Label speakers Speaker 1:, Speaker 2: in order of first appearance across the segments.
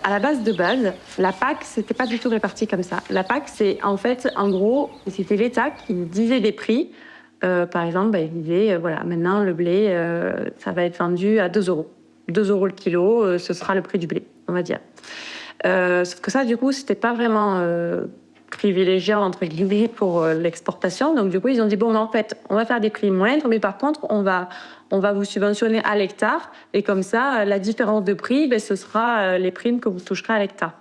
Speaker 1: À la base, la PAC, c'était pas du tout réparti comme ça. La PAC, c'est en fait, en gros, c'était l'État qui disait des prix. Par exemple, il disait, voilà, maintenant le blé, ça va être vendu à 2 euros. 2 euros le kilo, ce sera le prix du blé, on va dire. Sauf que ça, du coup, c'était pas vraiment privilégié entre guillemets pour l'exportation. Donc, du coup, ils ont dit, bon, en fait, on va faire des prix moindres, mais par contre, on va vous subventionner à l'hectare. Et comme ça, la différence de prix, ce sera les primes que vous toucherez à l'hectare.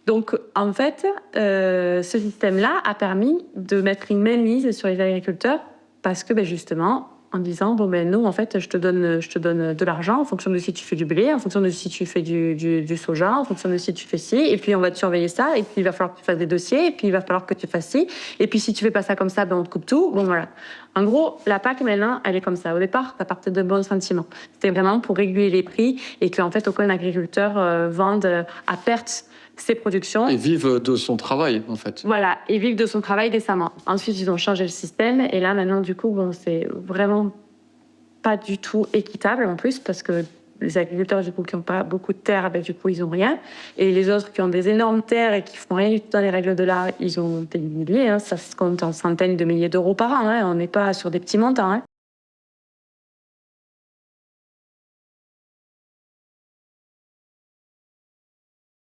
Speaker 1: Donc, en fait, ce système-là a permis de mettre une mainmise sur les agriculteurs parce que, justement, en disant, nous, en fait, je te donne de l'argent en fonction de si tu fais du blé, en fonction de si tu fais du soja, en fonction de si tu fais ci, et puis on va te surveiller ça, et puis il va falloir que tu fasses des dossiers, et puis il va falloir que tu fasses ci, et puis si tu fais pas ça comme ça, on te coupe tout. Bon, voilà. En gros, la PAC, maintenant, elle est comme ça. Au départ, ça partait de bons sentiments. C'était vraiment pour réguler les prix et qu'en fait, aucun agriculteur vende à perte ses productions.
Speaker 2: Et vivent de son travail, en fait.
Speaker 1: Voilà, et vivent de son travail décemment. Ensuite, ils ont changé le système, et là, maintenant, du coup, c'est vraiment pas du tout équitable, en plus, parce que les agriculteurs, du coup, qui n'ont pas beaucoup de terres, du coup, ils n'ont rien. Et les autres qui ont des énormes terres et qui font rien du tout dans les règles de l'art, ils ont des milliers, ça se compte en centaines de milliers d'euros par an, on n'est pas sur des petits montants.